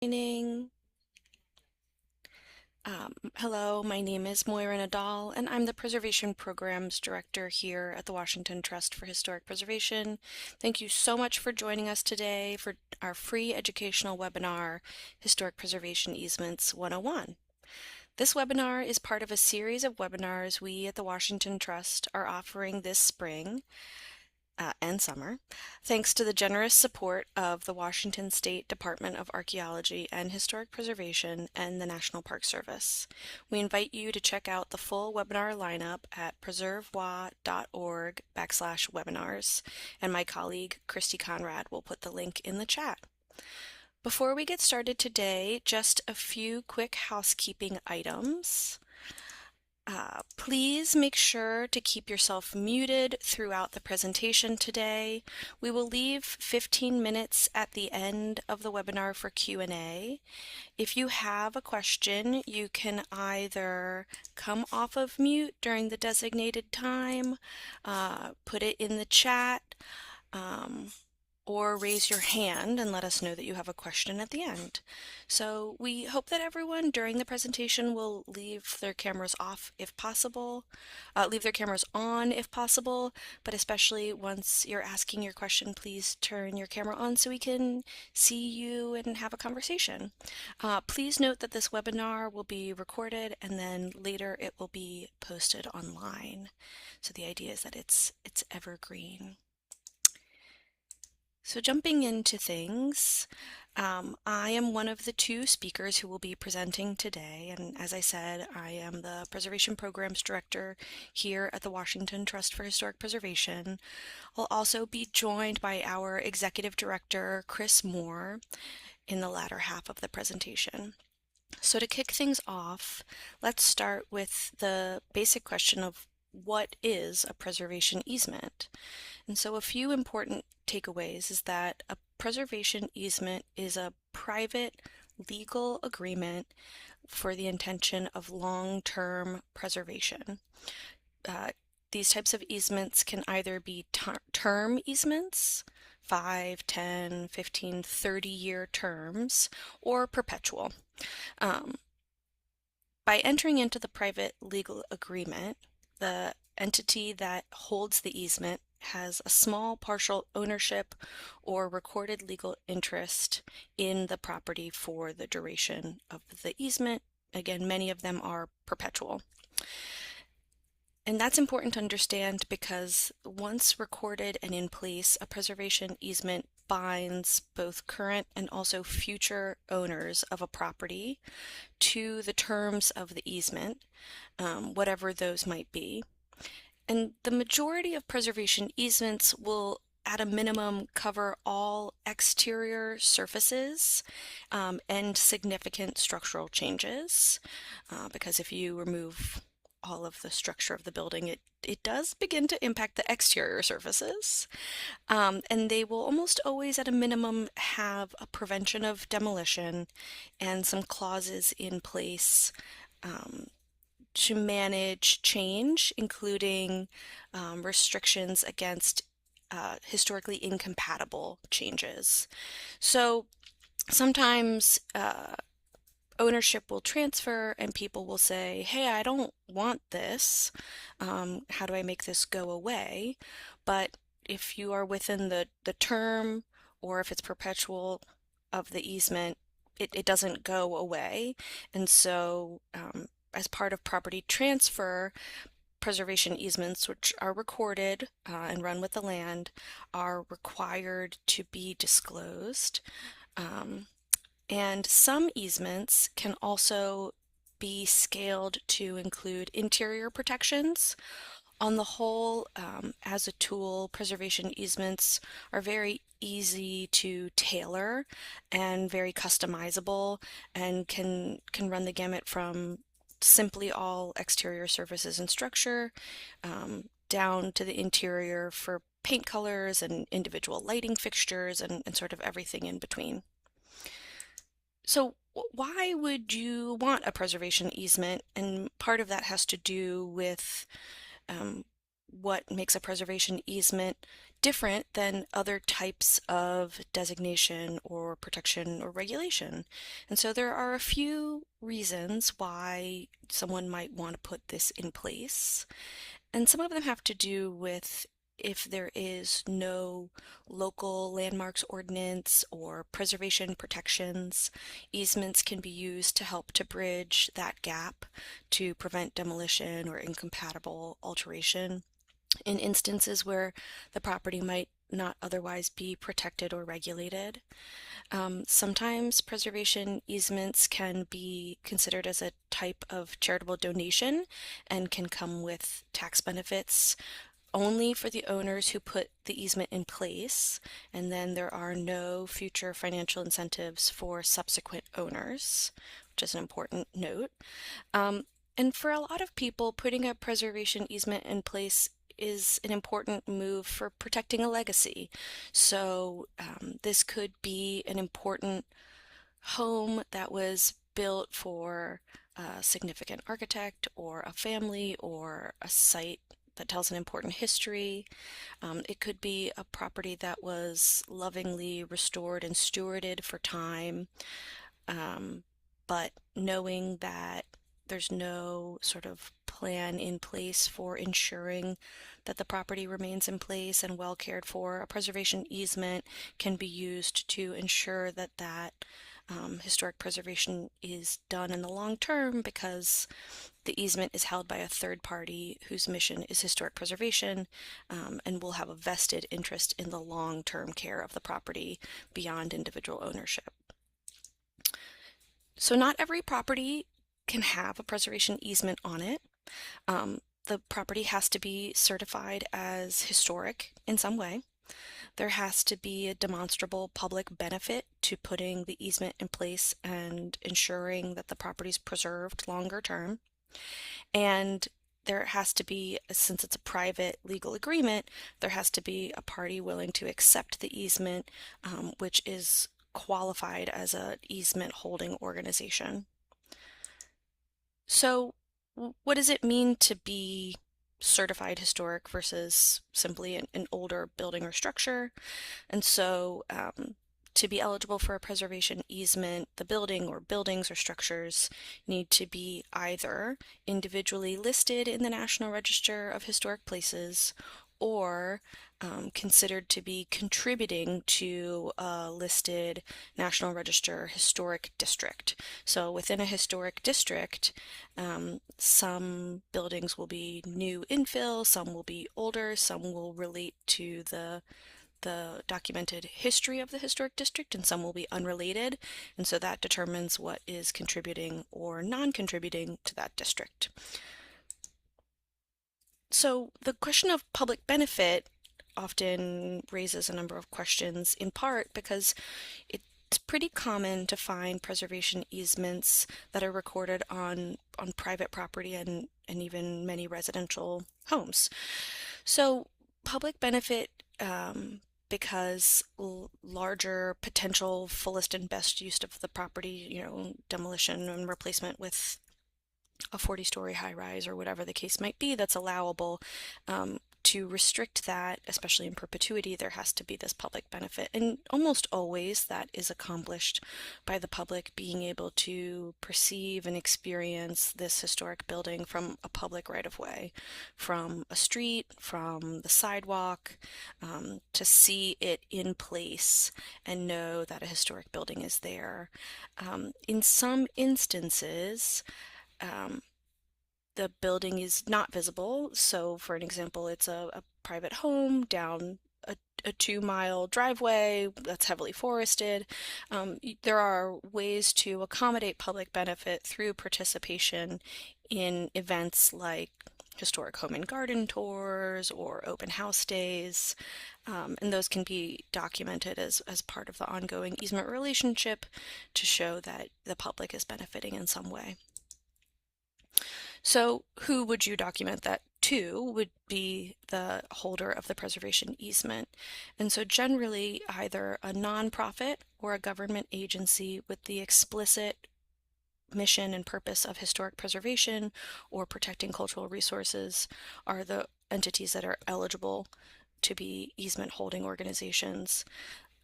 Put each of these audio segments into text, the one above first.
joining. Hello, my name is Moira Nadal, and I'm the Preservation Programs Director here at the Washington Trust for Historic Preservation. Thank you so much for joining us today for our free educational webinar, Historic Preservation Easements 101. This webinar is part of a series of webinars we at the Washington Trust are offering this spring and summer, thanks to the generous support of the Washington State Department of Archaeology and Historic Preservation and the National Park Service. We invite you to check out the full webinar lineup at preservewa.org/webinars, and my colleague Christy Conrad will put the link in the chat. Before we get started today, just a few quick housekeeping items. Please make sure to keep yourself muted throughout the presentation today. We will leave 15 minutes at the end of the webinar for Q&A. If you have a question, you can either come off of mute during the designated time, put it in the chat, or raise your hand and let us know that you have a question at the end. So we hope that everyone during the presentation will leave their cameras off if possible, leave their cameras on if possible, but especially once you're asking your question, please turn your camera on so we can see you and have a conversation. Please note that this webinar will be recorded and then later it will be posted online. So the idea is that it's evergreen. So jumping into things, I am one of the two speakers who will be presenting today, and as I said, I am the Preservation Programs Director here at the Washington Trust for Historic Preservation. I'll also be joined by our Executive Director, Chris Moore, in the latter half of the presentation. So to kick things off, let's start with the basic question of what is a preservation easement? And so a few important takeaways is that a preservation easement is a private legal agreement for the intention of long-term preservation. These types of easements can either be term easements, 5, 10, 15, 30-year terms, or perpetual. By entering into the private legal agreement, the entity that holds the easement has a small partial ownership or recorded legal interest in the property for the duration of the easement. Again, many of them are perpetual. And that's important to understand because once recorded and in place, a preservation easement binds both current and also future owners of a property to the terms of the easement, whatever those might be. And the majority of preservation easements will, at a minimum, cover all exterior surfaces and significant structural changes, because if you remove all of the structure of the building, it does begin to impact the exterior surfaces. And they will almost always, at a minimum, have a prevention of demolition and some clauses in place to manage change, including restrictions against historically incompatible changes. So sometimes ownership will transfer and people will say, hey, I don't want this. How do I make this go away? But if you are within the term, or if it's perpetual of the easement, it doesn't go away. And so as part of property transfer, preservation easements, which are recorded and run with the land, are required to be disclosed. And some easements can also be scaled to include interior protections. On the whole, as a tool, preservation easements are very easy to tailor and very customizable and can run the gamut from simply all exterior surfaces and structure down to the interior for paint colors and individual lighting fixtures and sort of everything in between. So why would you want a preservation easement? And part of that has to do with what makes a preservation easement different than other types of designation or protection or regulation. And so there are a few reasons why someone might want to put this in place. And some of them have to do with if there is no local landmarks ordinance or preservation protections, easements can be used to help to bridge that gap to prevent demolition or incompatible alteration in instances where the property might not otherwise be protected or regulated. Sometimes preservation easements can be considered as a type of charitable donation and can come with tax benefits only for the owners who put the easement in place, and then there are no future financial incentives for subsequent owners, which is an important note. Um, and for a lot of people, putting a preservation easement in place is an important move for protecting a legacy. So this could be an important home that was built for a significant architect or a family or a site that tells an important history. It could be a property that was lovingly restored and stewarded for time, but knowing that there's no sort of plan in place for ensuring that the property remains in place and well cared for, a preservation easement can be used to ensure that historic preservation is done in the long term, because the easement is held by a third party whose mission is historic preservation, and will have a vested interest in the long-term care of the property beyond individual ownership. So not every property can have a preservation easement on it. The property has to be certified as historic in some way. There has to be a demonstrable public benefit to putting the easement in place and ensuring that the property is preserved longer term. And there has to be, since it's a private legal agreement, there has to be a party willing to accept the easement, which is qualified as an easement holding organization. So what does it mean to be certified historic versus simply an older building or structure? And so to be eligible for a preservation easement, the building or buildings or structures need to be either individually listed in the National Register of Historic Places or considered to be contributing to a listed National Register historic district. So within a historic district, some buildings will be new infill, some will be older, some will relate to the documented history of the historic district, and some will be unrelated, and so that determines what is contributing or non-contributing to that district. So the question of public benefit often raises a number of questions, in part because it's pretty common to find preservation easements that are recorded on private property and even many residential homes. So public benefit, because larger potential fullest and best use of the property, demolition and replacement with a 40-story high-rise or whatever the case might be that's allowable. To restrict that, especially in perpetuity, there has to be this public benefit. And almost always that is accomplished by the public being able to perceive and experience this historic building from a public right-of-way, from a street, from the sidewalk, to see it in place and know that a historic building is there. In some instances, the building is not visible. So for an example, it's a private home down a 2-mile driveway that's heavily forested. There are ways to accommodate public benefit through participation in events like historic home and garden tours or open house days. And those can be documented as part of the ongoing easement relationship to show that the public is benefiting in some way. So who would you document that to would be the holder of the preservation easement. And so generally either a nonprofit or a government agency with the explicit mission and purpose of historic preservation or protecting cultural resources are the entities that are eligible to be easement holding organizations.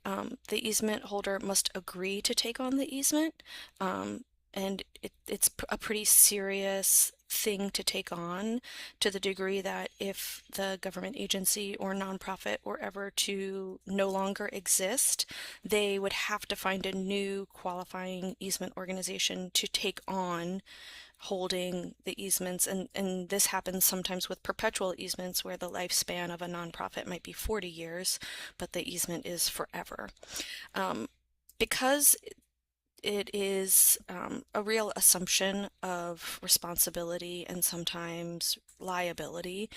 The easement holder must agree to take on the easement, and it's a pretty serious thing to take on, to the degree that if the government agency or nonprofit were ever to no longer exist, they would have to find a new qualifying easement organization to take on holding the easements. And this happens sometimes with perpetual easements where the lifespan of a nonprofit might be 40 years, but the easement is forever. Um, because it is a real assumption of responsibility and sometimes liability.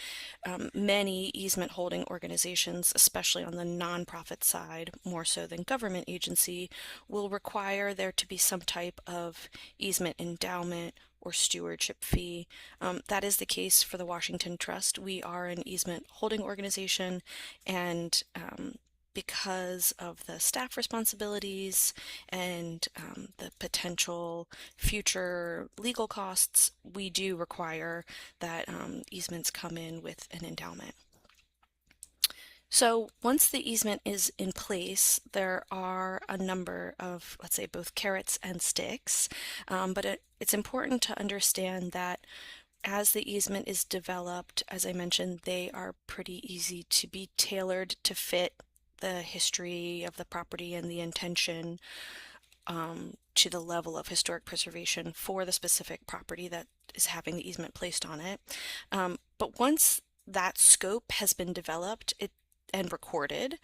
Many easement holding organizations, especially on the nonprofit side, more so than government agency, will require there to be some type of easement endowment or stewardship fee. That is the case for the Washington Trust. We are an easement holding organization, and because of the staff responsibilities and the potential future legal costs, we do require that easements come in with an endowment. So once the easement is in place, there are a number of, let's say, both carrots and sticks, but it's important to understand that as the easement is developed, as I mentioned, they are pretty easy to be tailored to fit the history of the property and the intention to the level of historic preservation for the specific property that is having the easement placed on it. But once that scope has been developed and recorded,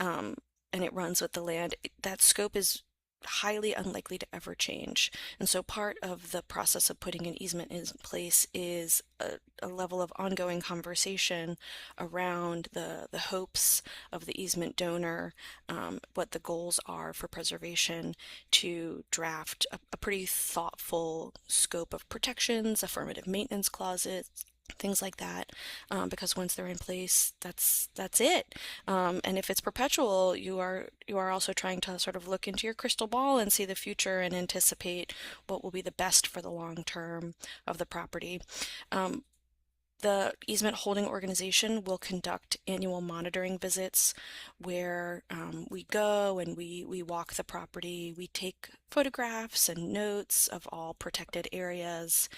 and it runs with the land, that scope is highly unlikely to ever change. And so part of the process of putting an easement in place is a level of ongoing conversation around the hopes of the easement donor, what the goals are for preservation, to draft a pretty thoughtful scope of protections, affirmative maintenance clauses, things like that, because once they're in place, that's it. And if it's perpetual, you are also trying to sort of look into your crystal ball and see the future and anticipate what will be the best for the long term of the property. Um, the easement holding organization will conduct annual monitoring visits where we go and we walk the property. We take photographs and notes of all protected areas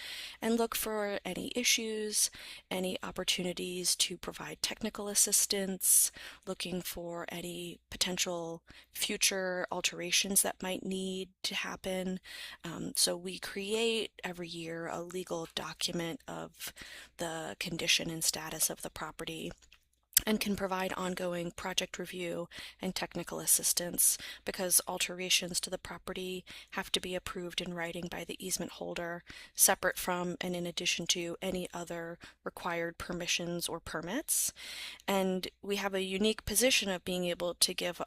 and look for any issues, any opportunities to provide technical assistance, looking for any potential future alterations that might need to happen. So we create every year a legal document of the condition and status of the property, and can provide ongoing project review and technical assistance, because alterations to the property have to be approved in writing by the easement holder, separate from and in addition to any other required permissions or permits. And we have a unique position of being able to give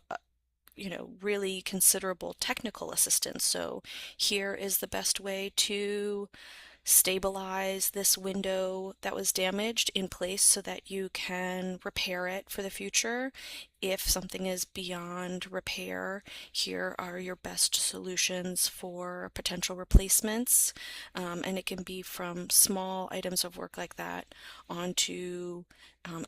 really considerable technical assistance. So here is the best way to stabilize this window that was damaged in place so that you can repair it for the future. If something is beyond repair, here are your best solutions for potential replacements. And it can be from small items of work like that onto,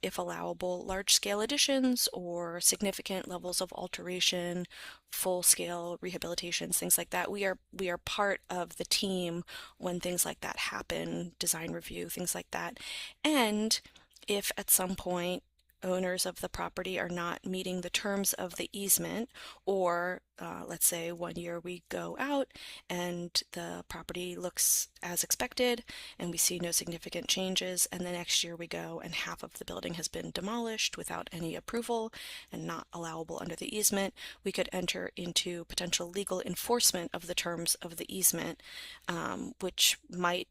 if allowable, large-scale additions or significant levels of alteration, full-scale rehabilitations, things like that. We are part of the team when things like that happen, design review, things like that. And if at some point owners of the property are not meeting the terms of the easement, or let's say one year we go out and the property looks as expected and we see no significant changes, and the next year we go and half of the building has been demolished without any approval and not allowable under the easement, we could enter into potential legal enforcement of the terms of the easement, which might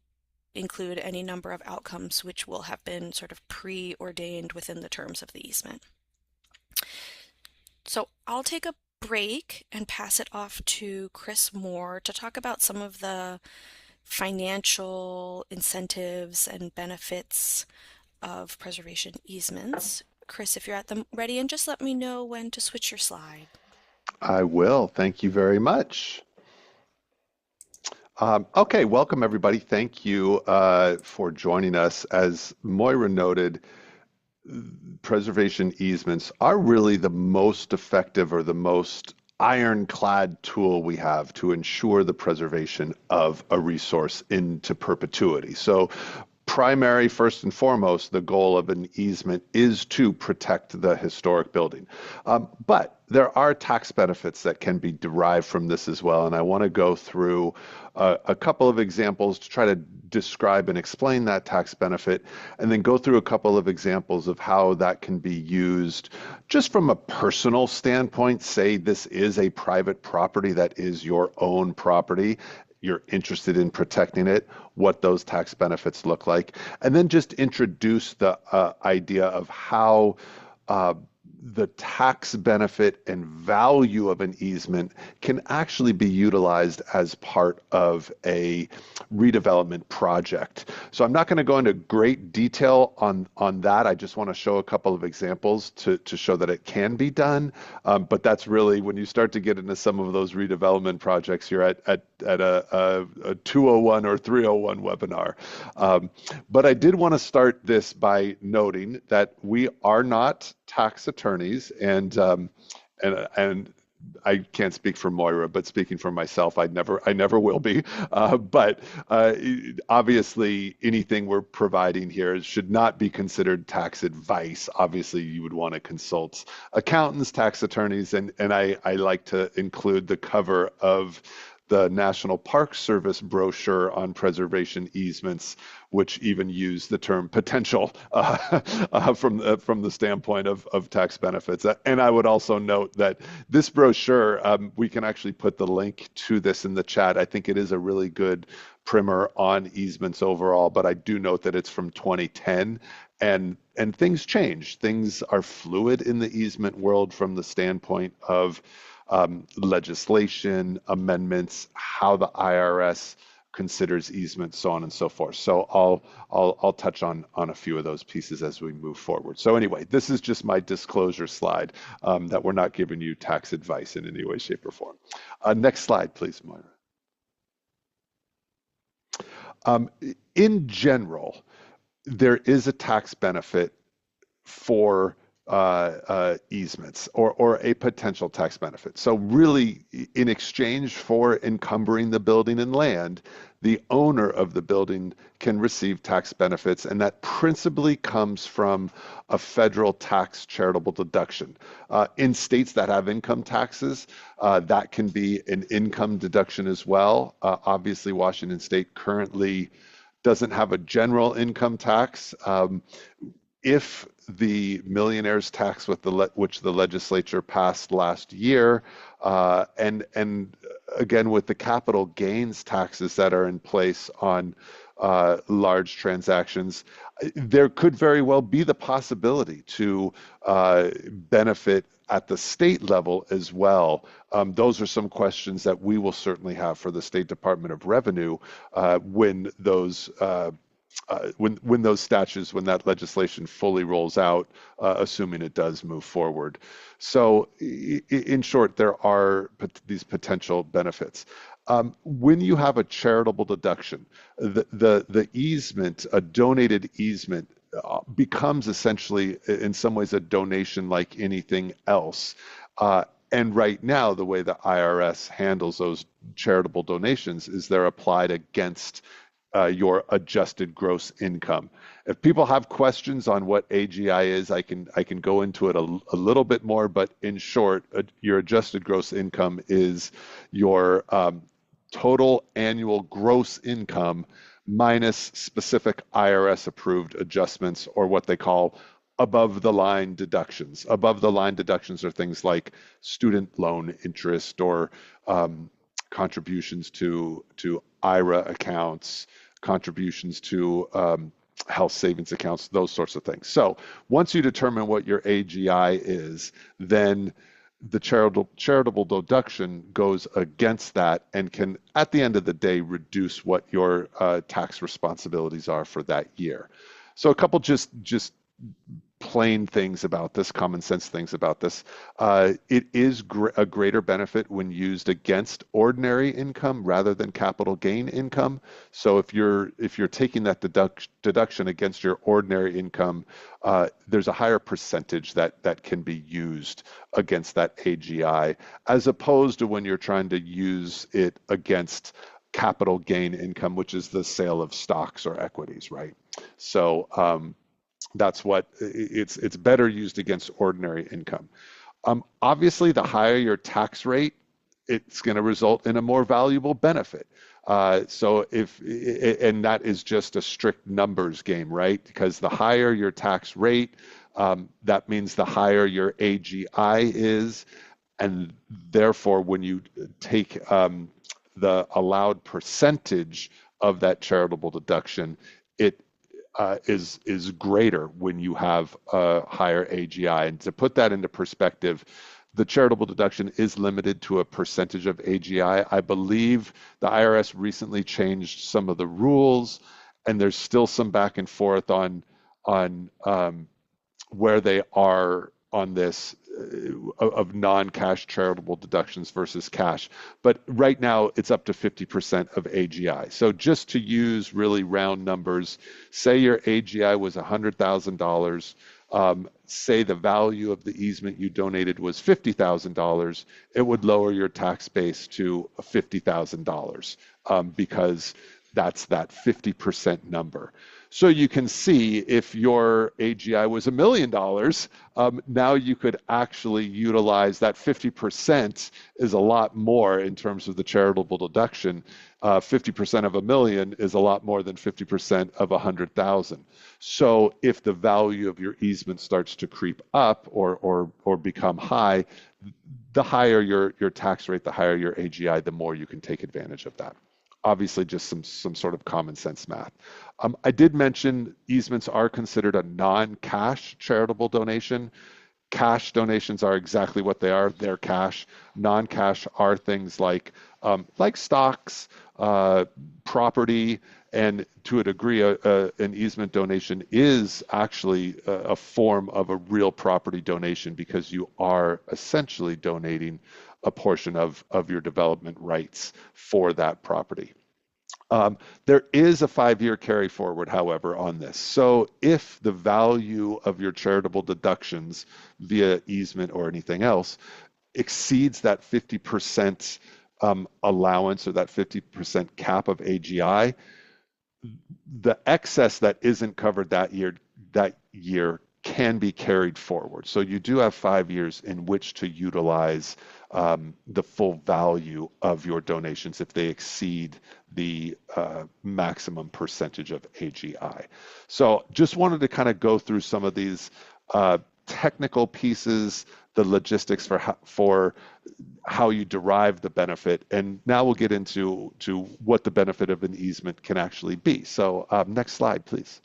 include any number of outcomes which will have been sort of preordained within the terms of the easement. So I'll take a break and pass it off to Chris Moore to talk about some of the financial incentives and benefits of preservation easements. Chris, if you're at the ready, and just let me know when to switch your slide. I will. Thank you very much. Okay, welcome everybody. Thank you for joining us. As Moira noted, preservation easements are really the most effective or the most ironclad tool we have to ensure the preservation of a resource into perpetuity. So primary, first and foremost, the goal of an easement is to protect the historic building. But there are tax benefits that can be derived from this as well. And I want to go through a couple of examples to try to describe and explain that tax benefit, and then go through a couple of examples of how that can be used just from a personal standpoint. Say this is a private property that is your own property, you're interested in protecting it, what those tax benefits look like, and then just introduce the idea of how uh, the tax benefit and value of an easement can actually be utilized as part of a redevelopment project. So I'm not going to go into great detail on that. I just want to show a couple of examples to show that it can be done. But that's really when you start to get into some of those redevelopment projects, you're at a 201 or 301 webinar. But I did want to start this by noting that we are not tax attorneys, and I can't speak for Moira, but speaking for myself, I never will be. But obviously, anything we're providing here should not be considered tax advice. Obviously, you would want to consult accountants, tax attorneys, and I like to include the cover of the National Park Service brochure on preservation easements, which even use the term potential from the standpoint of tax benefits. And I would also note that this brochure, we can actually put the link to this in the chat. I think it is a really good primer on easements overall, but I do note that it's from 2010. And things change. Things are fluid in the easement world from the standpoint of legislation, amendments, how the IRS considers easements, so on and so forth. So I'll touch on a few of those pieces as we move forward. So anyway, this is just my disclosure slide that we're not giving you tax advice in any way, shape, or form. Next slide, please, Moira. Um, in general, there is a tax benefit for easements or a potential tax benefit. So really, in exchange for encumbering the building and land, the owner of the building can receive tax benefits, and that principally comes from a federal tax charitable deduction. In states that have income taxes, that can be an income deduction as well. Obviously, Washington State currently doesn't have a general income tax. If the millionaire's tax which the legislature passed last year, and again with the capital gains taxes that are in place on large transactions, there could very well be the possibility to benefit at the state level as well. Those are some questions that we will certainly have for the State Department of Revenue when those statutes, when that legislation fully rolls out, assuming it does move forward. So in short, there are these potential benefits. When you have a charitable deduction, the easement, a donated easement, becomes essentially, in some ways, a donation like anything else. And right now, the way the IRS handles those charitable donations is they're applied against your adjusted gross income. If people have questions on what AGI is, I can go into it a little bit more, but in short, your adjusted gross income is your total annual gross income minus specific IRS approved adjustments, or what they call above the line deductions. Above the line deductions are things like student loan interest or contributions to IRA accounts, contributions to health savings accounts, those sorts of things. So once you determine what your AGI is, then the charitable deduction goes against that and can, at the end of the day, reduce what your tax responsibilities are for that year. So a couple just plain things about this, common sense things about this. It is a greater benefit when used against ordinary income rather than capital gain income. So if you're taking that deduction against your ordinary income, there's a higher percentage that can be used against that AGI, as opposed to when you're trying to use it against capital gain income, which is the sale of stocks or equities, right? So that's what it's better used against ordinary income. Obviously, the higher your tax rate, it's going to result in a more valuable benefit. So and that is just a strict numbers game, right? Because the higher your tax rate, that means the higher your AGI is, and therefore, when you take the allowed percentage of that charitable deduction, it is greater when you have a higher AGI. And to put that into perspective, the charitable deduction is limited to a percentage of AGI. I believe the IRS recently changed some of the rules, and there's still some back and forth on where they are on this of non-cash charitable deductions versus cash. But right now it's up to 50% of AGI. So just to use really round numbers, say your AGI was $100,000. Say the value of the easement you donated was $50,000, it would lower your tax base to $50,000 because that's that 50% number. So you can see if your AGI was $1 million, now you could actually utilize that 50% is a lot more in terms of the charitable deduction. 50% of $1 million is a lot more than 50% of 100,000. So if the value of your easement starts to creep up or become high, the higher your tax rate, the higher your AGI, the more you can take advantage of that. Obviously, just some sort of common sense math. I did mention easements are considered a non-cash charitable donation. Cash donations are exactly what they are. They're cash. Non-cash are things like stocks, property, and to a degree, an easement donation is actually a form of a real property donation because you are essentially donating a portion of your development rights for that property. There is a 5-year carry forward, however, on this. So if the value of your charitable deductions via easement or anything else exceeds that 50% allowance or that 50% cap of AGI, the excess that isn't covered that year can be carried forward. So you do have 5 years in which to utilize the full value of your donations if they exceed the maximum percentage of AGI. So just wanted to kind of go through some of these technical pieces, the logistics for how you derive the benefit, and now we'll get into what the benefit of an easement can actually be. So next slide, please.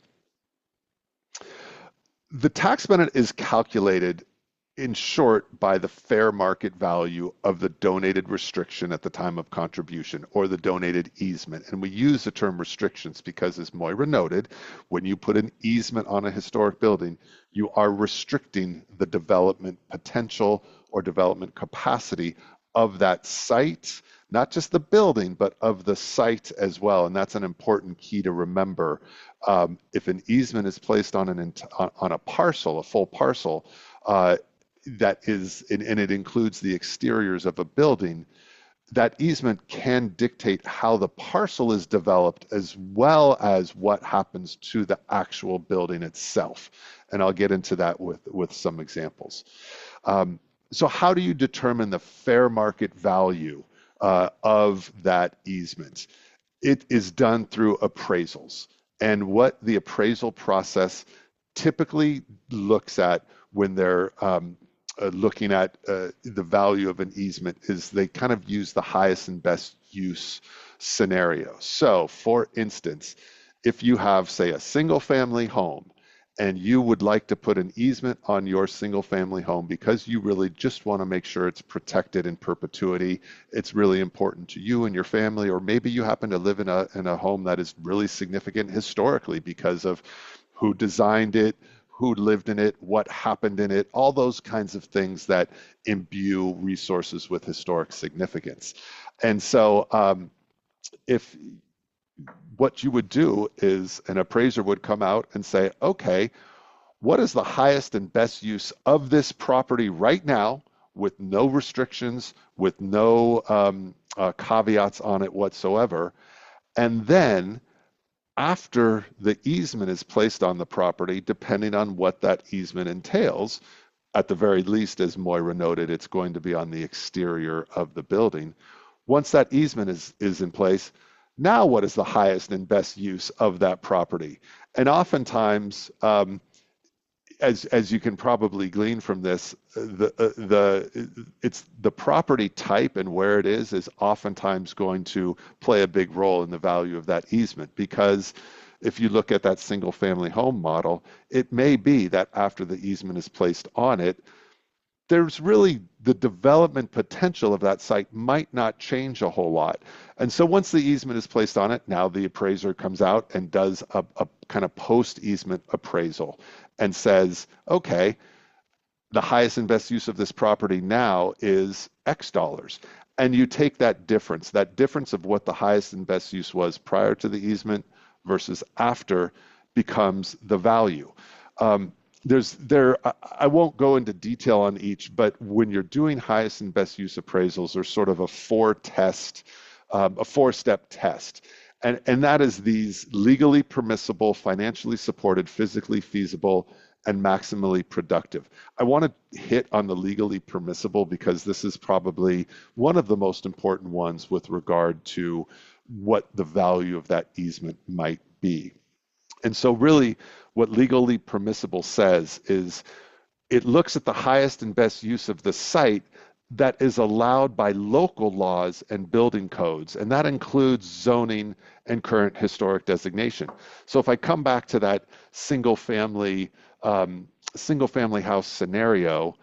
The tax benefit is calculated, in short, by the fair market value of the donated restriction at the time of contribution, or the donated easement. And we use the term restrictions because, as Moira noted, when you put an easement on a historic building, you are restricting the development potential or development capacity of that site, not just the building, but of the site as well. And that's an important key to remember. If an easement is placed on a parcel, a full parcel, that is, and it includes the exteriors of a building, that easement can dictate how the parcel is developed as well as what happens to the actual building itself. And I'll get into that with some examples. So how do you determine the fair market value of that easement? It is done through appraisals. And what the appraisal process typically looks at when they're looking at the value of an easement is they kind of use the highest and best use scenario. So for instance, if you have, say, a single family home and you would like to put an easement on your single family home because you really just want to make sure it's protected in perpetuity, it's really important to you and your family, or maybe you happen to live in a home that is really significant historically because of who designed it, who lived in it, what happened in it, all those kinds of things that imbue resources with historic significance. And so, if what you would do is an appraiser would come out and say, okay, what is the highest and best use of this property right now with no restrictions, with no caveats on it whatsoever? And then after the easement is placed on the property, depending on what that easement entails, at the very least, as Moira noted, it's going to be on the exterior of the building. Once that easement is in place, now what is the highest and best use of that property? And oftentimes, as you can probably glean from this, it's the property type and where it is oftentimes going to play a big role in the value of that easement. Because if you look at that single family home model, it may be that after the easement is placed on it, there's really the development potential of that site might not change a whole lot. And so once the easement is placed on it, now the appraiser comes out and does a kind of post easement appraisal and says, okay, the highest and best use of this property now is X dollars. And you take that difference of what the highest and best use was prior to the easement versus after becomes the value. I won't go into detail on each, but when you're doing highest and best use appraisals, there's sort of a four-step test. And that is these legally permissible, financially supported, physically feasible, and maximally productive. I want to hit on the legally permissible because this is probably one of the most important ones with regard to what the value of that easement might be. And so really what legally permissible says is it looks at the highest and best use of the site that is allowed by local laws and building codes, and that includes zoning and current historic designation. So if I come back to that single family house scenario,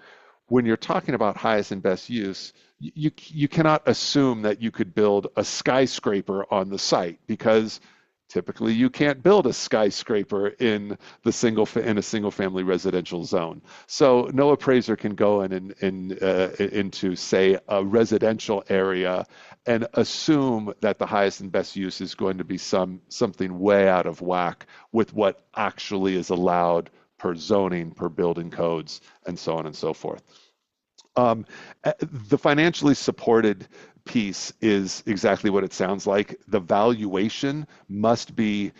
when you're talking about highest and best use, you cannot assume that you could build a skyscraper on the site because typically you can't build a skyscraper in a single family residential zone. So no appraiser can go into say a residential area and assume that the highest and best use is going to be something way out of whack with what actually is allowed per zoning, per building codes, and so on and so forth. The financially supported piece is exactly what it sounds like. The valuation must be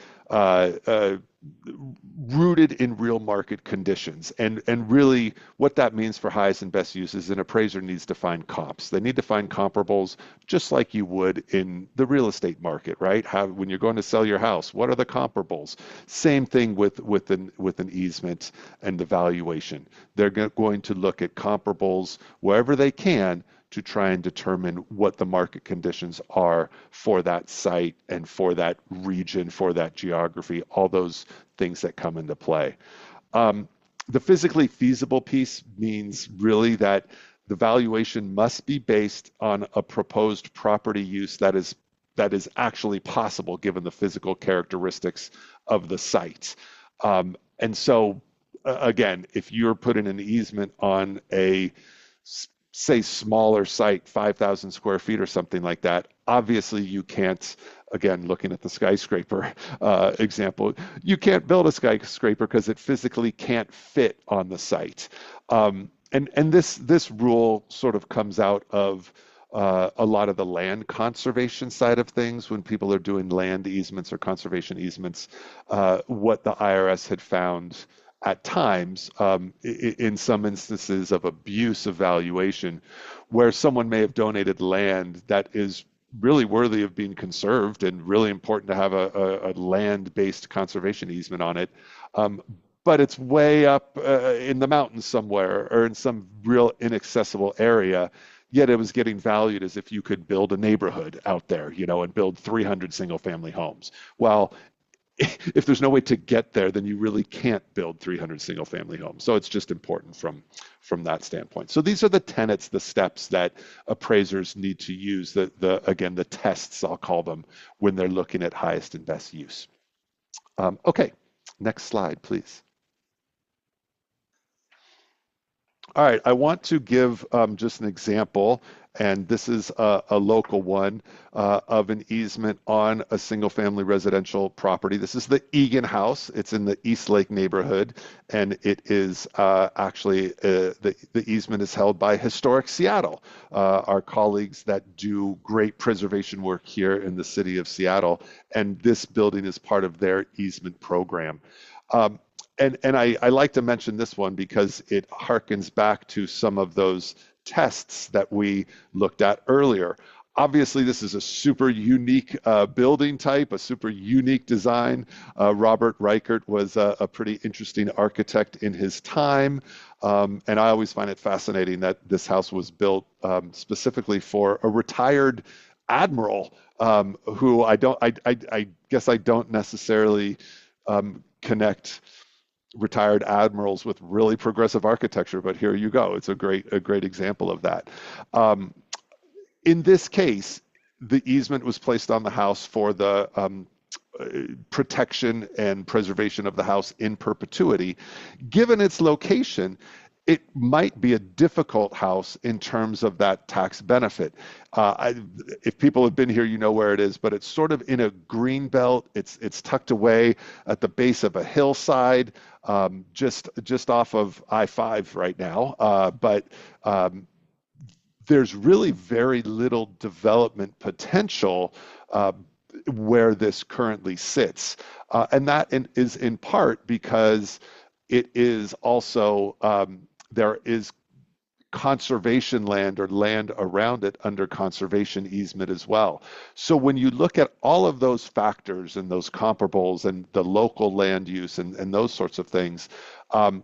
rooted in real market conditions. And really what that means for highest and best use is an appraiser needs to find comps. They need to find comparables just like you would in the real estate market, right? When you're going to sell your house, what are the comparables? Same thing with an easement and the valuation. They're going to look at comparables wherever they can to try and determine what the market conditions are for that site and for that region, for that geography, all those things that come into play. The physically feasible piece means really that the valuation must be based on a proposed property use that is actually possible given the physical characteristics of the site. And so, again, if you're putting an easement on a say smaller site, 5,000 square feet or something like that, obviously you can't, again, looking at the skyscraper example, you can't build a skyscraper because it physically can't fit on the site. And this rule sort of comes out of a lot of the land conservation side of things when people are doing land easements or conservation easements, what the IRS had found at times, in some instances of abuse of valuation, where someone may have donated land that is really worthy of being conserved and really important to have a land-based conservation easement on it. But it's way up in the mountains somewhere or in some real inaccessible area, yet it was getting valued as if you could build a neighborhood out there, and build 300 single-family homes. Well, if there's no way to get there, then you really can't build 300 single-family homes. So it's just important from that standpoint. So these are the tenets, the steps that appraisers need to use, again, the tests, I'll call them, when they're looking at highest and best use. Okay, next slide, please. All right, I want to give just an example, and this is a local one of an easement on a single-family residential property. This is the Egan House. It's in the East Lake neighborhood, and it is actually the easement is held by Historic Seattle, our colleagues that do great preservation work here in the city of Seattle, and this building is part of their easement program. Um, and I like to mention this one because it harkens back to some of those tests that we looked at earlier. Obviously, this is a super unique building type, a super unique design. Robert Reichert was a pretty interesting architect in his time. And I always find it fascinating that this house was built specifically for a retired admiral who I guess I don't necessarily connect retired admirals with really progressive architecture, but here you go. It's a great example of that. Um, in this case, the easement was placed on the house for the protection and preservation of the house in perpetuity. Given its location, it might be a difficult house in terms of that tax benefit. If people have been here, you know where it is, but it's sort of in a green belt. It's tucked away at the base of a hillside, just off of I-5 right now. But there's really very little development potential where this currently sits. And that is in part because it is also, there is conservation land or land around it under conservation easement as well. So when you look at all of those factors and those comparables and the local land use and those sorts of things, um,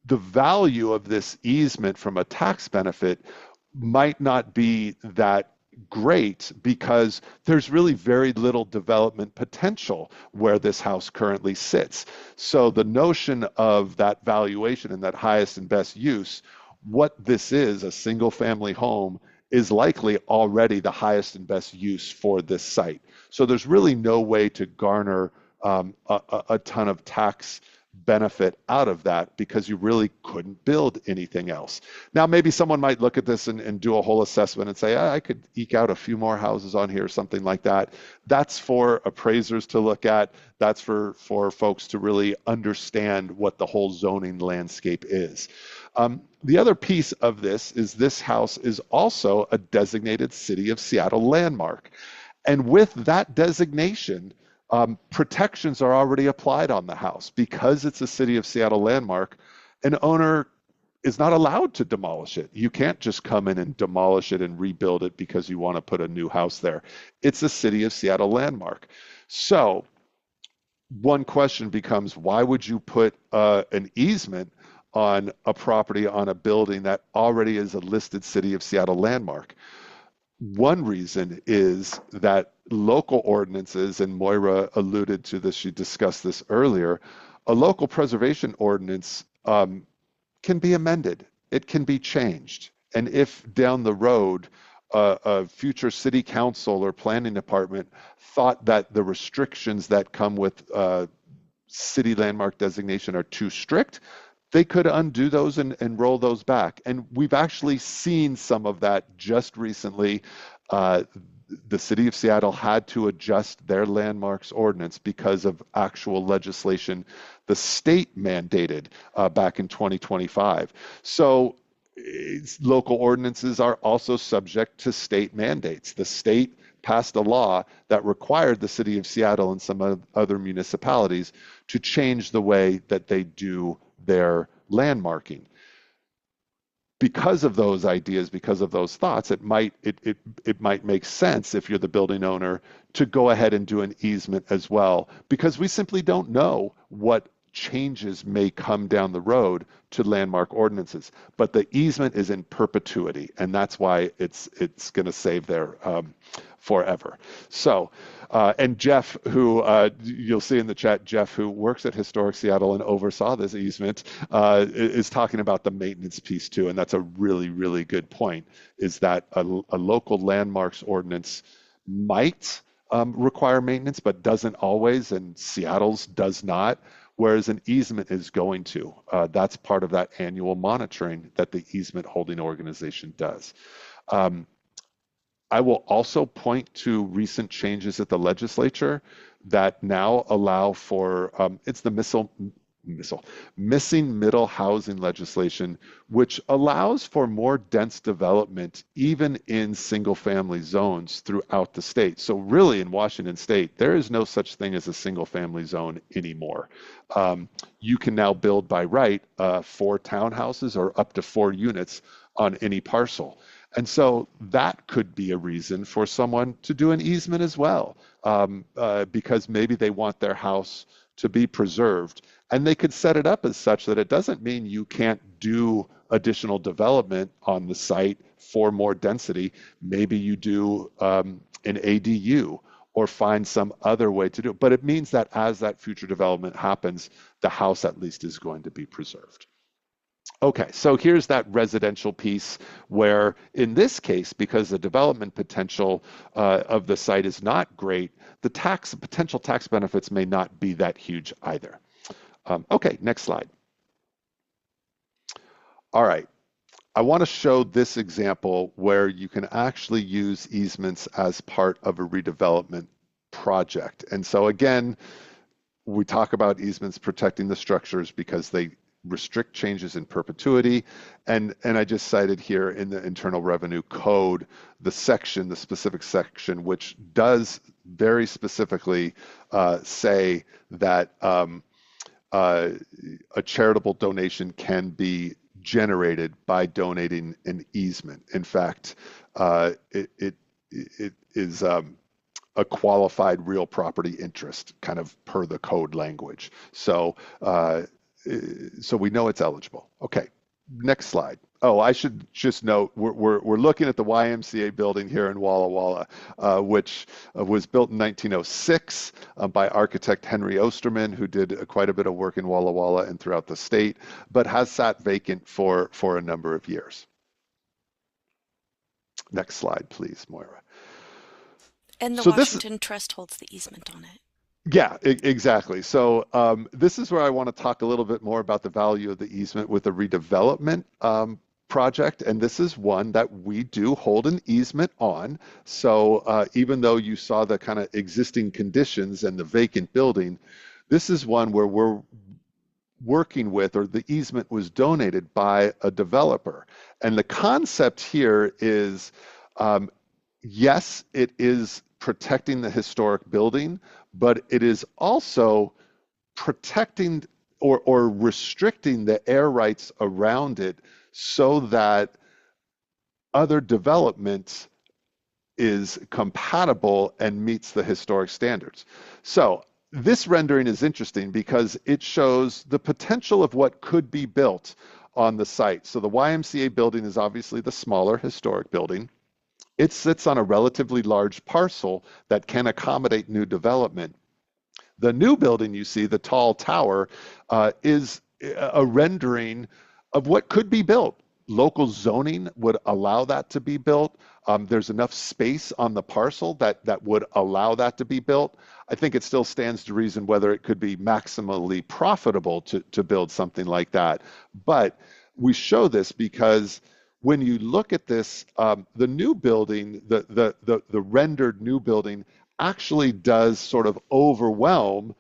the value of this easement from a tax benefit might not be that great because there's really very little development potential where this house currently sits. So the notion of that valuation and that highest and best use, what this is, a single family home, is likely already the highest and best use for this site. So there's really no way to garner a ton of tax benefit out of that because you really couldn't build anything else. Now, maybe someone might look at this and do a whole assessment and say, I could eke out a few more houses on here, something like that. That's for appraisers to look at. That's for folks to really understand what the whole zoning landscape is. The other piece of this house is also a designated City of Seattle landmark. And with that designation, protections are already applied on the house. Because it's a City of Seattle landmark, an owner is not allowed to demolish it. You can't just come in and demolish it and rebuild it because you want to put a new house there. It's a City of Seattle landmark. So one question becomes, why would you put an easement on a property, on a building that already is a listed City of Seattle landmark? One reason is that local ordinances, and Moira alluded to this, she discussed this earlier, a local preservation ordinance can be amended. It can be changed. And if down the road, a future city council or planning department thought that the restrictions that come with city landmark designation are too strict, they could undo those and roll those back. And we've actually seen some of that just recently. The city of Seattle had to adjust their landmarks ordinance because of actual legislation the state mandated back in 2025. So local ordinances are also subject to state mandates. The state passed a law that required the city of Seattle and some other municipalities to change the way that they do their landmarking. Because of those ideas, because of those thoughts, it might make sense if you're the building owner to go ahead and do an easement as well, because we simply don't know what changes may come down the road to landmark ordinances. But the easement is in perpetuity, and that's why it's going to save there forever. So, and Jeff, who you'll see in the chat, Jeff, who works at Historic Seattle and oversaw this easement, is talking about the maintenance piece too, and that's a really, really good point, is that a local landmarks ordinance might require maintenance, but doesn't always, and Seattle's does not. whereas an easement is going to. That's part of that annual monitoring that the easement holding organization does. Um, I will also point to recent changes at the legislature that now allow for it's the missile missing middle housing legislation, which allows for more dense development even in single family zones throughout the state. So really in Washington state, there is no such thing as a single family zone anymore. You can now build by right 4 townhouses or up to 4 units on any parcel. And so that could be a reason for someone to do an easement as well, because maybe they want their house to be preserved. And they could set it up as such that it doesn't mean you can't do additional development on the site for more density. Maybe you do an ADU or find some other way to do it. But it means that as that future development happens, the house at least is going to be preserved. Okay, so here's that residential piece where, in this case, because the development potential of the site is not great, the potential tax benefits may not be that huge either. Okay, next slide. All right, I want to show this example where you can actually use easements as part of a redevelopment project. And so again, we talk about easements protecting the structures because they restrict changes in perpetuity. And I just cited here in the Internal Revenue Code, the specific section, which does very specifically say that a charitable donation can be generated by donating an easement. In fact, it is a qualified real property interest, kind of per the code language. So we know it's eligible. Okay, next slide. Oh, I should just note we're looking at the YMCA building here in Walla Walla, which was built in 1906 by architect Henry Osterman, who did quite a bit of work in Walla Walla and throughout the state, but has sat vacant for a number of years. Next slide, please, Moira. And the So this Washington Trust holds the easement on it. Yeah, exactly. So this is where I want to talk a little bit more about the value of the easement with the redevelopment project. And this is one that we do hold an easement on. So even though you saw the kind of existing conditions and the vacant building, this is one where we're working with, or the easement was donated by a developer. And the concept here is, yes, it is protecting the historic building, but it is also protecting or restricting the air rights around it so that other development is compatible and meets the historic standards. So this rendering is interesting because it shows the potential of what could be built on the site. So the YMCA building is obviously the smaller historic building. It sits on a relatively large parcel that can accommodate new development. The new building you see, the tall tower, is a rendering of what could be built. Local zoning would allow that to be built. There's enough space on the parcel that would allow that to be built. I think it still stands to reason whether it could be maximally profitable to build something like that. But we show this because when you look at this, the new building, the rendered new building actually does sort of overwhelm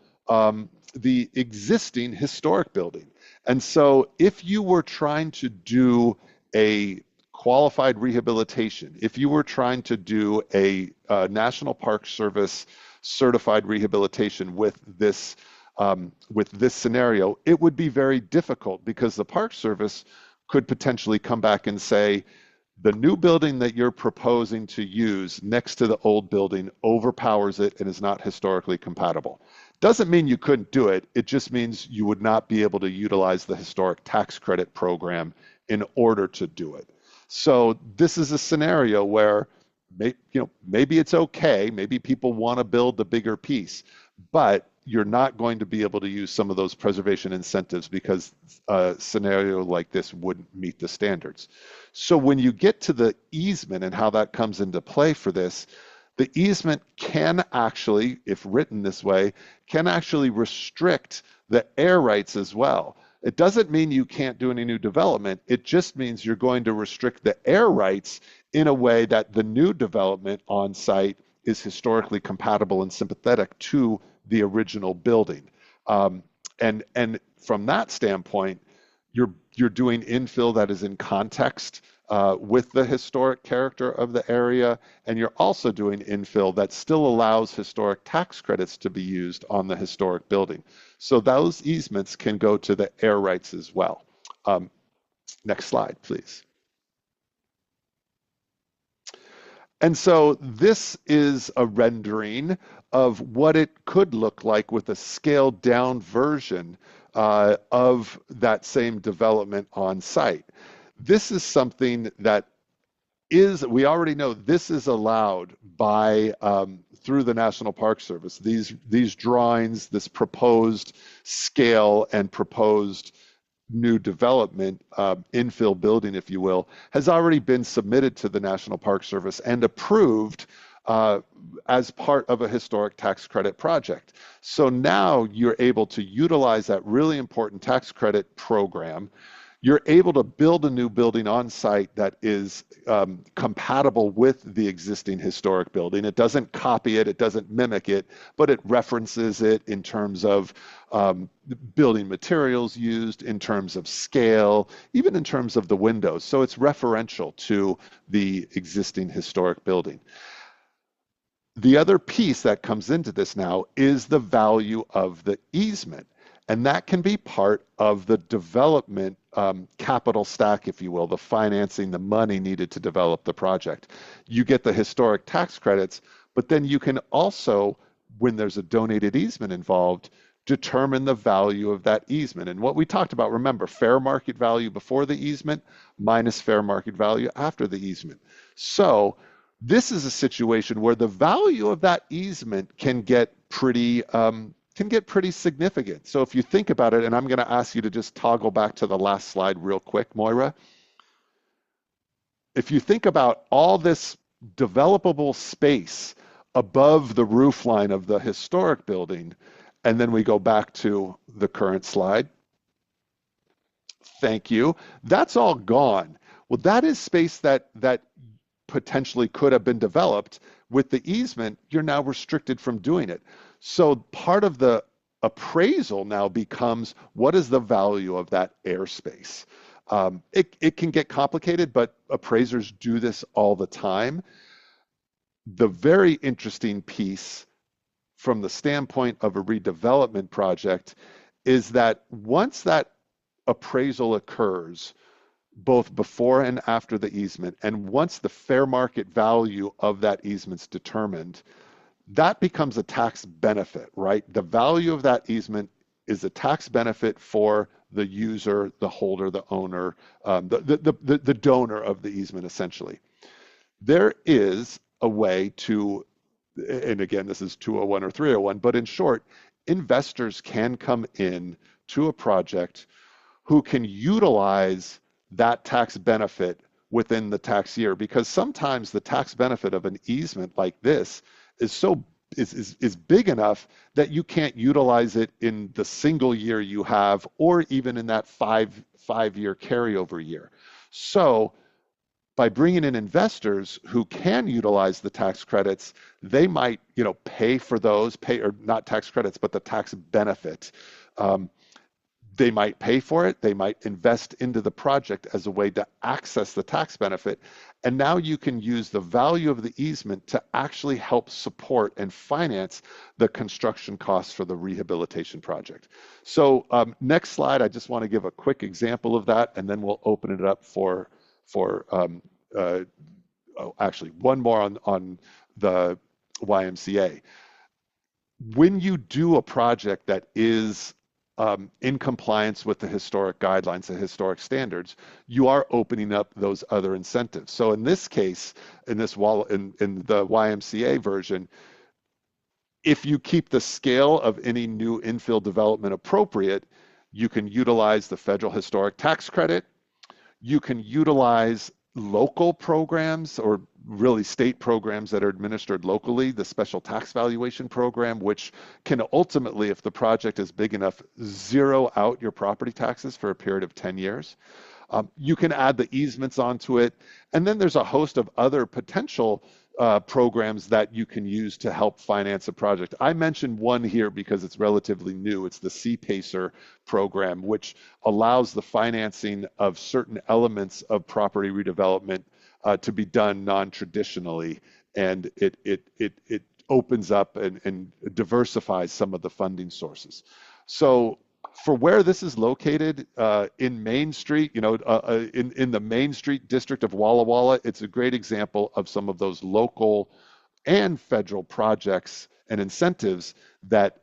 the existing historic building. And so if you were trying to do a qualified rehabilitation, if you were trying to do a National Park Service certified rehabilitation with this scenario, it would be very difficult because the Park Service could potentially come back and say, the new building that you're proposing to use next to the old building overpowers it and is not historically compatible. Doesn't mean you couldn't do it. It just means you would not be able to utilize the historic tax credit program in order to do it. So this is a scenario where maybe it's okay. Maybe people want to build the bigger piece, but you're not going to be able to use some of those preservation incentives because a scenario like this wouldn't meet the standards. So when you get to the easement and how that comes into play for this, The easement can actually, if written this way, can actually restrict the air rights as well. It doesn't mean you can't do any new development. It just means you're going to restrict the air rights in a way that the new development on site is historically compatible and sympathetic to the original building. Um, and from that standpoint, you're doing infill that is in context with the historic character of the area, and you're also doing infill that still allows historic tax credits to be used on the historic building. So those easements can go to the air rights as well. Um, Next slide, please. And so this is a rendering of what it could look like with a scaled down version of that same development on site. This is something that we already know this is allowed by through the National Park Service. These drawings, this proposed scale and proposed new development, infill building, if you will, has already been submitted to the National Park Service and approved uh, as part of a historic tax credit project. So now you're able to utilize that really important tax credit program. You're able to build a new building on site that is compatible with the existing historic building. It doesn't copy it, it doesn't mimic it, but it references it in terms of building materials used, in terms of scale, even in terms of the windows. So it's referential to the existing historic building. The other piece that comes into this now is the value of the easement. And that can be part of the development capital stack, if you will, the financing, the money needed to develop the project. You get the historic tax credits, but then you can also, when there's a donated easement involved, determine the value of that easement. And what we talked about, remember, fair market value before the easement minus fair market value after the easement. So this is a situation where the value of that easement can get pretty significant. So if you think about it, and I'm going to ask you to just toggle back to the last slide real quick, Moira. If you think about all this developable space above the roof line of the historic building, and then we go back to the current slide. Thank you. That's all gone. Well, that is space that potentially could have been developed. With the easement, you're now restricted from doing it. So part of the appraisal now becomes, what is the value of that airspace? It can get complicated, but appraisers do this all the time. The very interesting piece from the standpoint of a redevelopment project is that once that appraisal occurs, both before and after the easement, and once the fair market value of that easement's determined, that becomes a tax benefit, right? The value of that easement is a tax benefit for the user, the holder, the owner, the donor of the easement, essentially. There is a way to, and again, this is 201 or 301, but in short, investors can come in to a project who can utilize that tax benefit within the tax year, because sometimes the tax benefit of an easement like this is big enough that you can't utilize it in the single year you have, or even in that five-year carryover year. So by bringing in investors who can utilize the tax credits, they might, pay for those, or not tax credits, but the tax benefit. They might pay for it. They might invest into the project as a way to access the tax benefit. And now you can use the value of the easement to actually help support and finance the construction costs for the rehabilitation project. So next slide, I just want to give a quick example of that, and then we'll open it up for actually one more on the YMCA. When you do a project that is in compliance with the historic guidelines, the historic standards, you are opening up those other incentives. So in this case, in the YMCA version, if you keep the scale of any new infill development appropriate, you can utilize the federal historic tax credit. You can utilize local programs or really state programs that are administered locally, the special tax valuation program, which can ultimately, if the project is big enough, zero out your property taxes for a period of 10 years. You can add the easements onto it. And then there's a host of other potential programs that you can use to help finance a project. I mentioned one here because it's relatively new. It's the CPACER program, which allows the financing of certain elements of property redevelopment to be done non-traditionally. And it opens up and diversifies some of the funding sources. So for where this is located in Main Street, in the Main Street district of Walla Walla, it's a great example of some of those local and federal projects and incentives that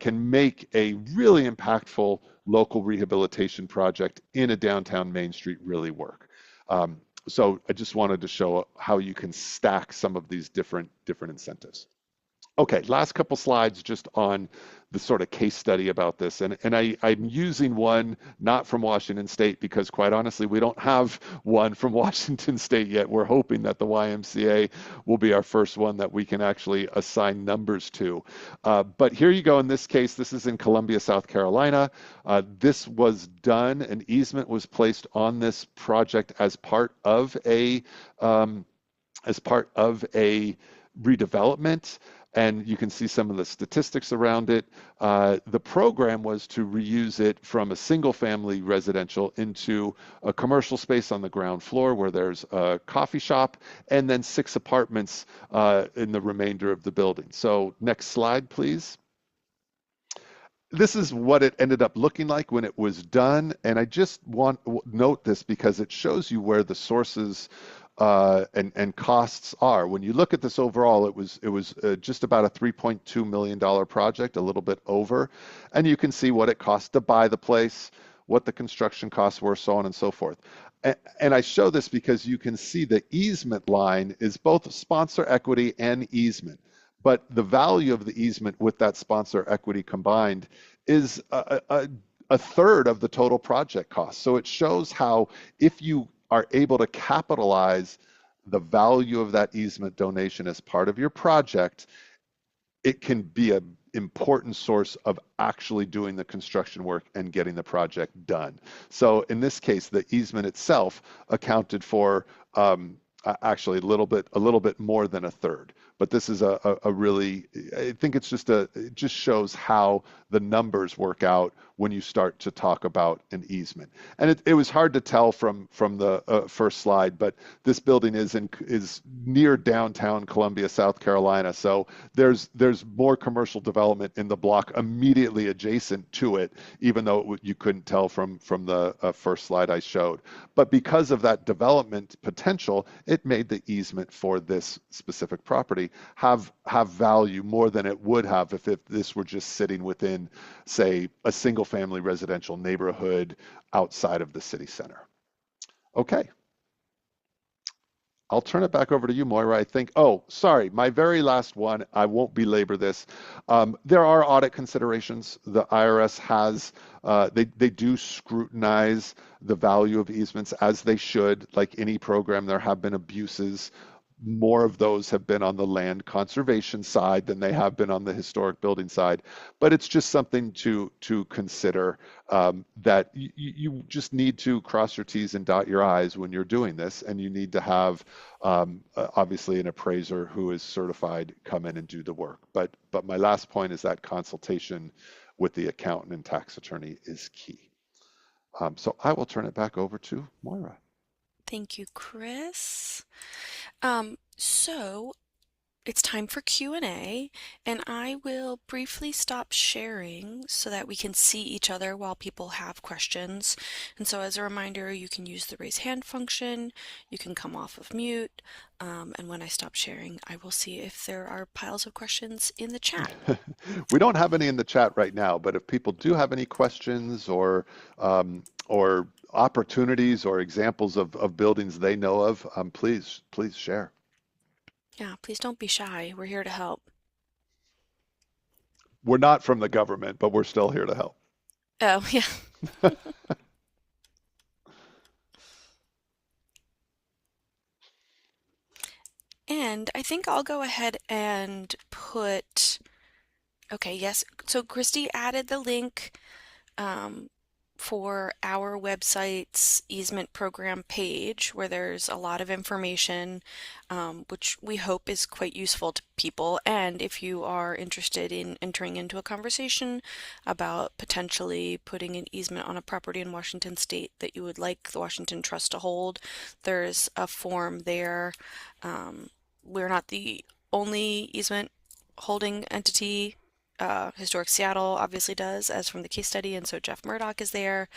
can make a really impactful local rehabilitation project in a downtown Main Street really work. So I just wanted to show how you can stack some of these different incentives. Okay, last couple slides just on the sort of case study about this. I'm using one not from Washington State because quite honestly, we don't have one from Washington State yet. We're hoping that the YMCA will be our first one that we can actually assign numbers to. But here you go. In this case, this is in Columbia, South Carolina. This was done, an easement was placed on this project as part of a redevelopment, and you can see some of the statistics around it. The program was to reuse it from a single family residential into a commercial space on the ground floor where there's a coffee shop and then 6 apartments in the remainder of the building. So next slide, please. This is what it ended up looking like when it was done. And I just want to note this because it shows you where the sources and costs are. When you look at this overall, it was just about a $3.2 million project, a little bit over. And you can see what it cost to buy the place, what the construction costs were, so on and so forth. And I show this because you can see the easement line is both sponsor equity and easement. But the value of the easement with that sponsor equity combined is a third of the total project cost. So it shows how if you are able to capitalize the value of that easement donation as part of your project, it can be an important source of actually doing the construction work and getting the project done. So in this case, the easement itself accounted for actually a little bit more than a third. But this is a really, I think it just shows how the numbers work out when you start to talk about an easement. And it was hard to tell from the first slide, but this building is near downtown Columbia, South Carolina. So there's more commercial development in the block immediately adjacent to it, even though you couldn't tell from the first slide I showed. But because of that development potential, it made the easement for this specific property have value more than it would have if this were just sitting within, say, a single family residential neighborhood outside of the city center. Okay. I'll turn it back over to you, Moira. I think, oh, sorry, my very last one. I won't belabor this. There are audit considerations. The IRS has, they do scrutinize the value of easements as they should. Like any program, there have been abuses. More of those have been on the land conservation side than they have been on the historic building side. But it's just something to consider that you just need to cross your T's and dot your I's when you're doing this. And you need to have obviously an appraiser who is certified come in and do the work. But my last point is that consultation with the accountant and tax attorney is key. So I will turn it back over to Moira. Thank you, Chris. So it's time for Q&A, and I will briefly stop sharing so that we can see each other while people have questions. And so as a reminder, you can use the raise hand function, you can come off of mute, and when I stop sharing, I will see if there are piles of questions in the chat. We don't have any in the chat right now, but if people do have any questions or opportunities or examples of buildings they know of, please share. Yeah, please don't be shy. We're here to help. We're not from the government, but we're still here to help. Oh, yeah. And I think I'll go ahead and put, okay, yes. So Christy added the link um, for our website's easement program page, where there's a lot of information, which we hope is quite useful to people. And if you are interested in entering into a conversation about potentially putting an easement on a property in Washington State that you would like the Washington Trust to hold, there's a form there. Um, we're not the only easement holding entity. Historic Seattle obviously does, as from the case study, and so Jeff Murdoch is there.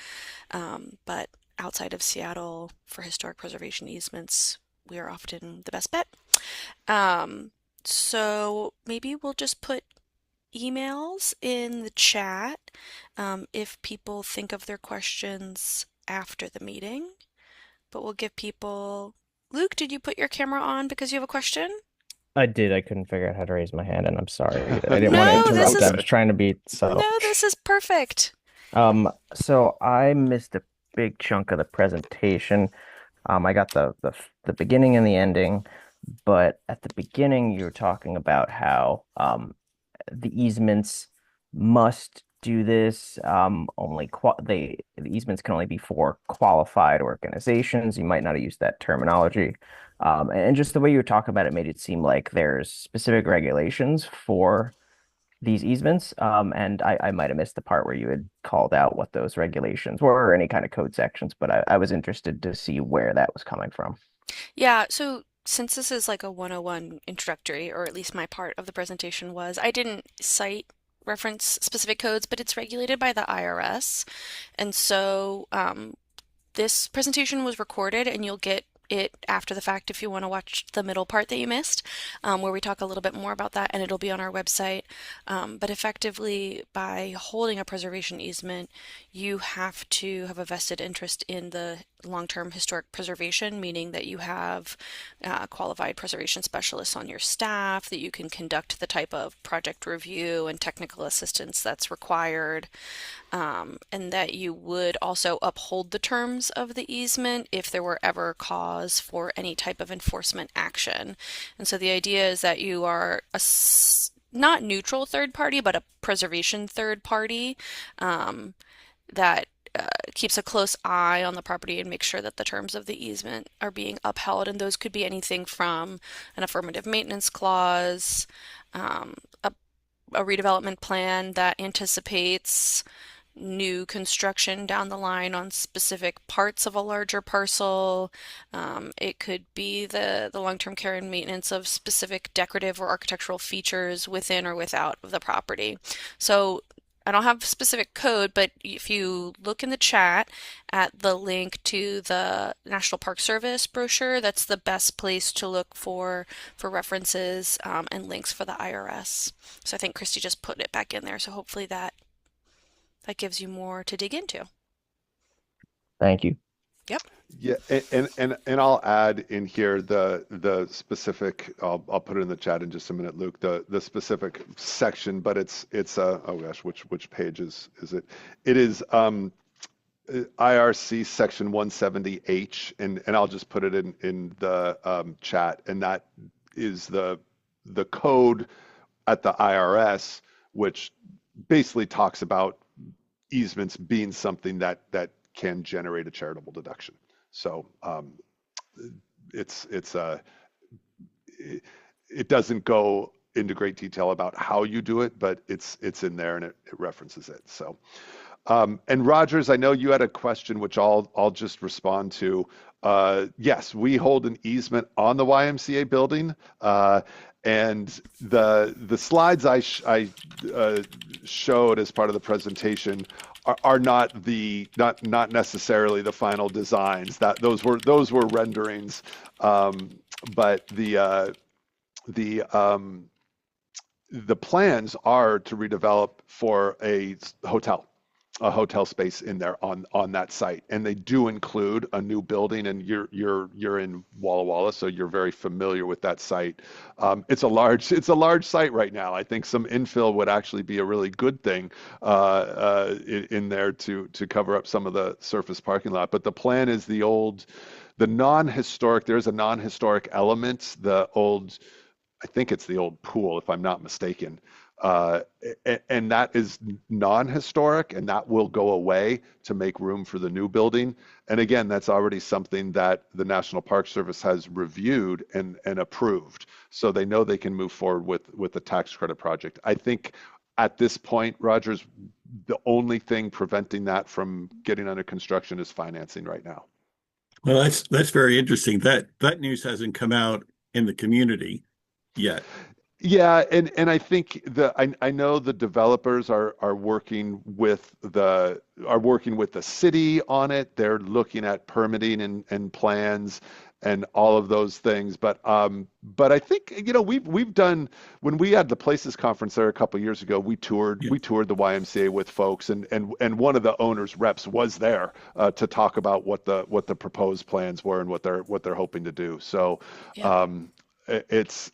But outside of Seattle, for historic preservation easements, we are often the best bet. Um, so maybe we'll just put emails in the chat if people think of their questions after the meeting. But we'll give people. Luke, did you put your camera on because you have a question? I did. I couldn't figure out how to raise my hand, and I'm sorry. I didn't want to No, this interrupt. I is was trying to be subtle. no, this is perfect. So I missed a big chunk of the presentation. I got the beginning and the ending, but at the beginning you were talking about how the easements must do this. Only the easements can only be for qualified organizations. You might not have used that terminology. And just the way you were talking about it made it seem like there's specific regulations for these easements. And I might have missed the part where you had called out what those regulations were or any kind of code sections, but I was interested to see where that was coming from. Yeah, so since this is like a 101 introductory, or at least my part of the presentation was, I didn't cite reference specific codes, but it's regulated by the IRS. And so this presentation was recorded, and you'll get it after the fact if you want to watch the middle part that you missed, where we talk a little bit more about that, and it'll be on our website. But effectively, by holding a preservation easement, you have to have a vested interest in the long-term historic preservation, meaning that you have qualified preservation specialists on your staff, that you can conduct the type of project review and technical assistance that's required, and that you would also uphold the terms of the easement if there were ever cause for any type of enforcement action. And so the idea is that you are not neutral third party, but a preservation third party that keeps a close eye on the property and makes sure that the terms of the easement are being upheld. And those could be anything from an affirmative maintenance clause, a redevelopment plan that anticipates new construction down the line on specific parts of a larger parcel. It could be the long-term care and maintenance of specific decorative or architectural features within or without of the property. So I don't have specific code, but if you look in the chat at the link to the National Park Service brochure, that's the best place to look for references and links for the IRS. So I think Christy just put it back in there, so hopefully that gives you more to dig into. Thank you. Yep. Yeah, and I'll add in here the specific. I'll put it in the chat in just a minute, Luke. The specific section, but it's oh gosh, which page is it? It is IRC section 170H, and I'll just put it in the chat, and that is the code at the IRS, which basically talks about easements being something that can generate a charitable deduction. So it's it doesn't go into great detail about how you do it, but it's in there and it references it. So and Rogers, I know you had a question which I'll just respond to. Yes, we hold an easement on the YMCA building. And the slides I showed as part of the presentation are not not necessarily the final designs. That those were renderings, but the plans are to redevelop for a hotel space in there on that site, and they do include a new building. And you're in Walla Walla, so you're very familiar with that site. It's a large site right now. I think some infill would actually be a really good thing in there to cover up some of the surface parking lot. But the plan is the old the non-historic, there's a non-historic element, the old, I think it's the old pool, if I'm not mistaken. Uh, and that is non-historic, and that will go away to make room for the new building. And again, that's already something that the National Park Service has reviewed and approved. So they know they can move forward with the tax credit project. I think at this point, Rogers, the only thing preventing that from getting under construction is financing right now. Well, that's very interesting. That news hasn't come out in the community yet. Yeah, and I think I know the developers are working with the city on it. They're looking at permitting and plans and all of those things. But I think we've done when we had the Places conference there a couple of years ago. Yeah. We toured the YMCA with folks, and one of the owners reps was there to talk about what the proposed plans were and what they're hoping to do. So. Yeah. It's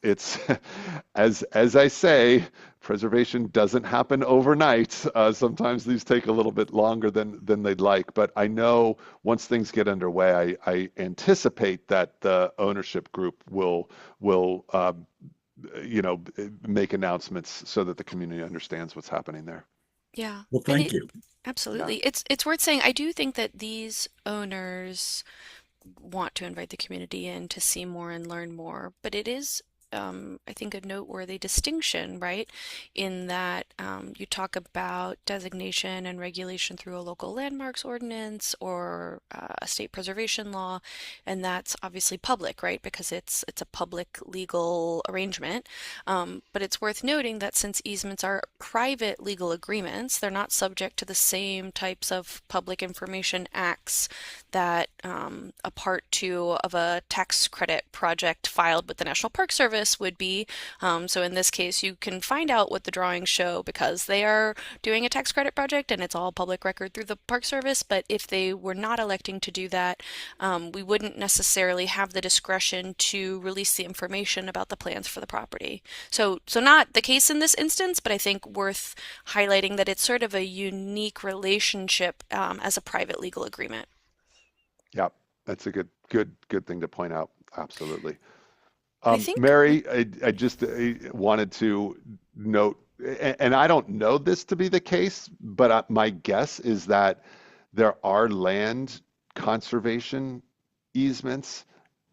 as I say, preservation doesn't happen overnight. Sometimes these take a little bit longer than they'd like, but I know once things get underway, I anticipate that the ownership group will you know make announcements so that the community understands what's happening there. Yeah. Well, And thank it you. Yeah. absolutely. It's worth saying I do think that these owners want to invite the community in to see more and learn more. But it is, I think, a noteworthy distinction, right? In that you talk about designation and regulation through a local landmarks ordinance or a state preservation law, and that's obviously public, right? Because it's a public legal arrangement. But it's worth noting that since easements are private legal agreements, they're not subject to the same types of public information acts that a part two of a tax credit project filed with the National Park Service would be. So in this case, you can find out what the drawings show because they are doing a tax credit project and it's all public record through the Park Service. But if they were not electing to do that, we wouldn't necessarily have the discretion to release the information about the plans for the property. So not the case in this instance, but I think worth highlighting that it's sort of a unique relationship as a private legal agreement. Yeah, that's a good thing to point out. Absolutely. And I think, Mary, I just wanted to note, and I don't know this to be the case, but my guess is that there are land conservation easements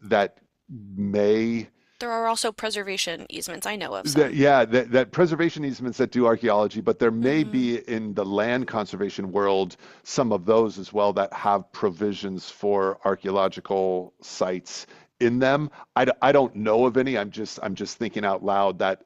that may there are also preservation easements. I know of that some. yeah that preservation easements that do archaeology, but there may Hmm. be in the land conservation world some of those as well that have provisions for archaeological sites in them. I don't know of any. I'm just thinking out loud that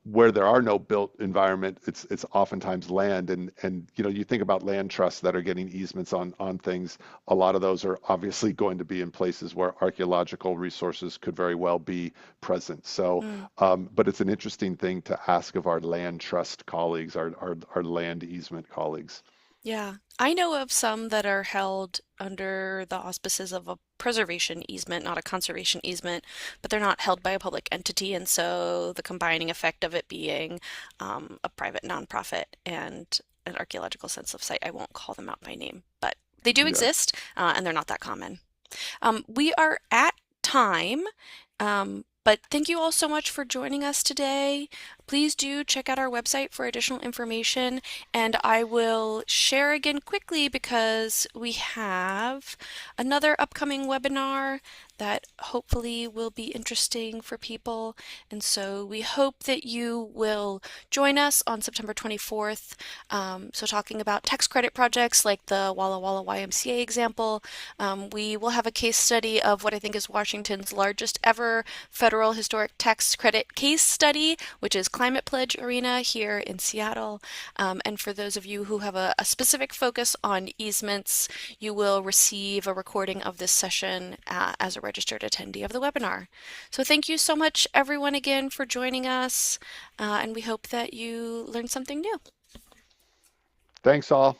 where there are no built environment, it's oftentimes land, and you think about land trusts that are getting easements on things. A lot of those are obviously going to be in places where archaeological resources could very well be present. So, Mm. but it's an interesting thing to ask of our land trust colleagues, our land easement colleagues. Yeah, I know of some that are held under the auspices of a preservation easement, not a conservation easement, but they're not held by a public entity, and so the combining effect of it being a private nonprofit and an archaeological sensitive site, I won't call them out by name, but they do Yeah. exist, and they're not that common. We are at time, but thank you all so much for joining us today. Please do check out our website for additional information, and I will share again quickly because we have another upcoming webinar that hopefully will be interesting for people. And so we hope that you will join us on September 24th. So talking about tax credit projects like the Walla Walla YMCA example, we will have a case study of what I think is Washington's largest ever federal historic tax credit case study, which is Climate Pledge Arena here in Seattle. And for those of you who have a specific focus on easements, you will receive a recording of this session as a registered attendee of the webinar. So thank you so much, everyone, again for joining us, and we hope that you learned something new. Thanks all.